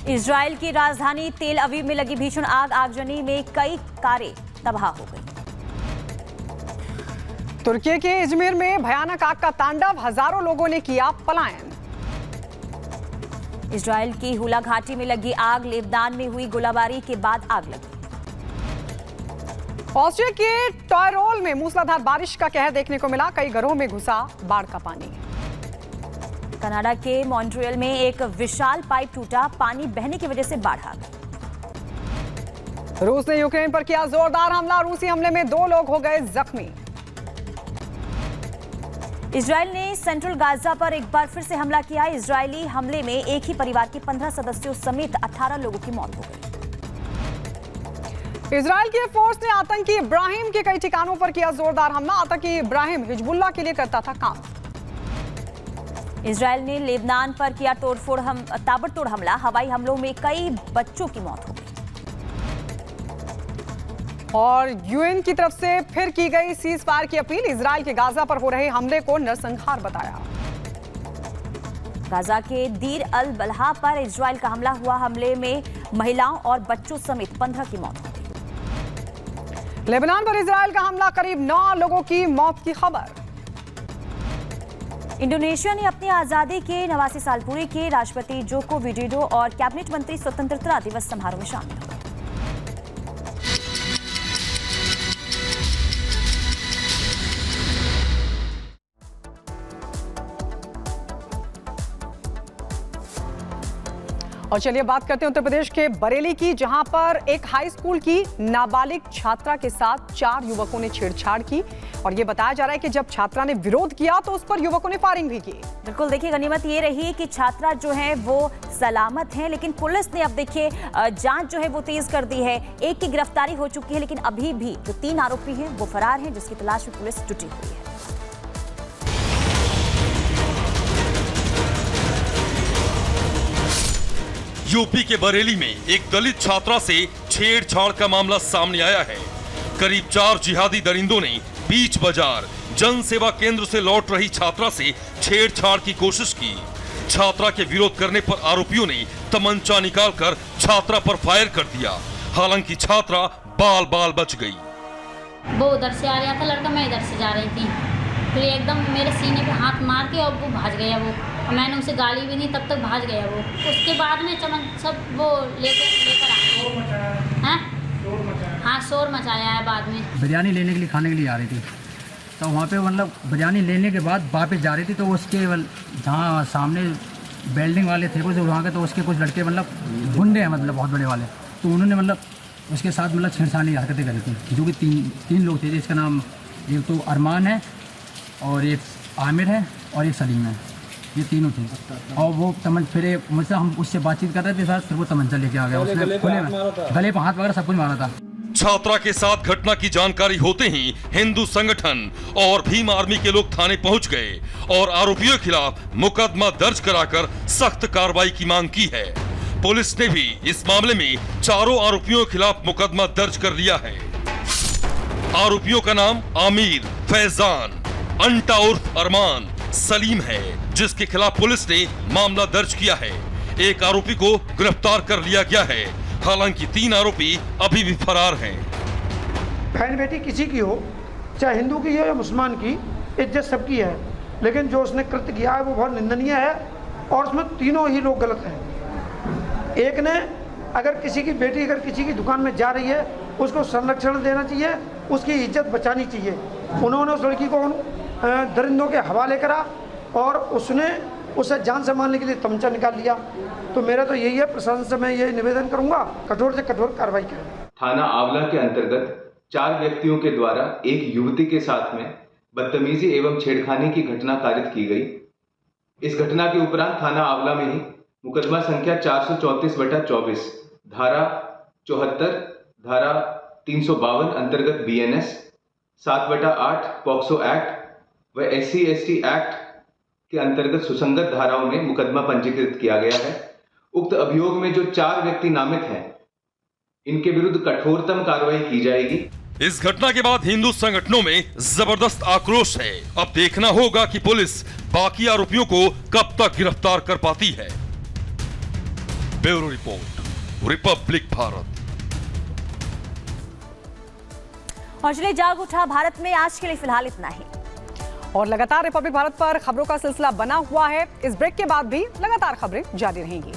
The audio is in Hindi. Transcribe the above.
इजराइल की राजधानी तेल अवीव में लगी भीषण आगजनी में कई कारें तबाह हो गई। तुर्की के इजमिर में भयानक आग का तांडव, हजारों लोगों ने किया पलायन। इजराइल की हुला घाटी में लगी आग, लेबनान में हुई गोलाबारी के बाद आग लगी। ऑस्ट्रिया के टॉयरोल में मूसलाधार बारिश का कहर देखने को मिला, कई घरों में घुसा बाढ़ का पानी। कनाडा के मॉन्ट्रियल में एक विशाल पाइप टूटा, पानी बहने की वजह से बाढ़ आ गई। रूस ने यूक्रेन पर किया जोरदार हमला, रूसी हमले में 2 लोग हो गए जख्मी। इजराइल ने सेंट्रल गाजा पर एक बार फिर से हमला किया। इजरायली हमले में एक ही परिवार के 15 सदस्यों समेत 18 लोगों की मौत हो गई। इजराइल की फोर्स ने आतंकी इब्राहिम के कई ठिकानों पर किया जोरदार हमला। आतंकी इब्राहिम हिजबुल्लाह के लिए करता था काम। इजराइल ने लेबनान पर किया ताबड़तोड़ हमला, हवाई हमलों में कई बच्चों की मौत हो गई। और यूएन की तरफ से फिर की गई सीज फायर की अपील, इजराइल के गाजा पर हो रहे हमले को नरसंहार बताया। गाजा के दीर अल बलहा पर इजराइल का हमला हुआ, हमले में महिलाओं और बच्चों समेत 15 की मौत हो गई। लेबनान पर इजराइल का हमला, करीब 9 लोगों की मौत की खबर। इंडोनेशिया ने अपनी आजादी के 89 साल पूरे किए, राष्ट्रपति जोको विडोडो और कैबिनेट मंत्री स्वतंत्रता दिवस समारोह में शामिल हुए। और चलिए बात करते हैं उत्तर प्रदेश के बरेली की, जहां पर एक हाई स्कूल की नाबालिग छात्रा के साथ 4 युवकों ने छेड़छाड़ की। और ये बताया जा रहा है कि जब छात्रा ने विरोध किया तो उस पर युवकों ने फायरिंग भी की। बिल्कुल, देखिए गनीमत ये रही कि छात्रा जो है वो सलामत है, लेकिन पुलिस ने अब देखिए जांच जो है वो तेज कर दी है। एक की गिरफ्तारी हो चुकी है, लेकिन अभी भी जो 3 आरोपी हैं वो फरार हैं, जिसकी तलाश में पुलिस जुटी हुई है। यूपी के बरेली में एक दलित छात्रा से छेड़छाड़ का मामला सामने आया है। करीब 4 जिहादी दरिंदों ने बीच बाजार जन सेवा केंद्र से लौट रही छात्रा से छेड़छाड़ की कोशिश की। छात्रा के विरोध करने पर आरोपियों ने तमंचा निकालकर छात्रा पर फायर कर दिया। हालांकि छात्रा बाल बाल बच गई। वो उधर से आ रहा था लड़का, मैं इधर से जा रही थी, फिर एकदम मेरे सीने पे हाथ मार के और वो भाग गया। वो मैंने उसे गाली भी नहीं, तब तक भाग गया वो। उसके बाद में चमन सब वो लेकर आ गए। हाँ, शोर मचाया है बाद में। बिरयानी लेने के लिए, खाने के लिए आ रही थी, तो वहाँ पे मतलब बिरयानी लेने के बाद वापस जा रही थी, तो उसके जहाँ सामने बिल्डिंग वाले थे कुछ वहाँ के, तो उसके कुछ लड़के मतलब गुंडे हैं, मतलब बहुत बड़े वाले, तो उन्होंने मतलब उसके साथ मतलब छेड़छाड़ी हरकतें करी थी, जो कि तीन लोग थे, जिसका नाम एक तो अरमान है और एक आमिर है और एक सलीम है, ये तीनों थे। और वो फिर मुझसे हम उससे बातचीत कर रहे थे सर, फिर वो तमंचा लेके आ गया, उसने गले पे हाथ वगैरह सब कुछ मारा था। छात्रा के साथ घटना की जानकारी होते ही हिंदू संगठन और भीम आर्मी के लोग थाने पहुंच गए और आरोपियों के खिलाफ मुकदमा दर्ज कराकर सख्त कार्रवाई की मांग की है। पुलिस ने भी इस मामले में चारों आरोपियों के खिलाफ मुकदमा दर्ज कर लिया है। आरोपियों का नाम आमिर, फैजान, अंटा उर्फ अरमान, सलीम है, जिसके खिलाफ पुलिस ने मामला दर्ज किया है। एक आरोपी को गिरफ्तार कर लिया गया है। हालांकि 3 आरोपी अभी भी फरार हैं। बहन बेटी किसी की हो, चाहे हिंदू की हो या मुसलमान की, इज्जत सबकी है, लेकिन जो उसने कृत्य किया है वो बहुत निंदनीय है और उसमें तीनों ही लोग गलत हैं। एक ने अगर किसी की बेटी अगर किसी की दुकान में जा रही है, उसको संरक्षण देना चाहिए, उसकी इज्जत बचानी चाहिए। उन्होंने उस लड़की को दरिंदों के हवाले करा और उसने उसे जान से मारने के लिए तमंचा निकाल लिया। तो मेरा तो यही है, प्रशासन से मैं ये निवेदन करूंगा, कठोर से कठोर कार्रवाई करें। थाना आंवला के अंतर्गत 4 व्यक्तियों के द्वारा एक युवती के साथ में बदतमीजी एवं छेड़खानी की घटना कारित की गई। इस घटना के उपरांत थाना आंवला में ही मुकदमा संख्या 434/24 धारा 74, धारा 352 अंतर्गत BNS, 7/8 पॉक्सो एक्ट व SC/ST एक्ट के अंतर्गत सुसंगत धाराओं में मुकदमा पंजीकृत किया गया है। उक्त अभियोग में जो 4 व्यक्ति नामित हैं, इनके विरुद्ध कठोरतम कार्रवाई की जाएगी। इस घटना के बाद हिंदू संगठनों में जबरदस्त आक्रोश है। अब देखना होगा कि पुलिस बाकी आरोपियों को कब तक गिरफ्तार कर पाती है। Bureau report, Republic Bharat. और चलिए जाग उठा भारत में आज के लिए फिलहाल इतना ही। और लगातार रिपब्लिक भारत पर खबरों का सिलसिला बना हुआ है। इस ब्रेक के बाद भी लगातार खबरें जारी रहेंगी।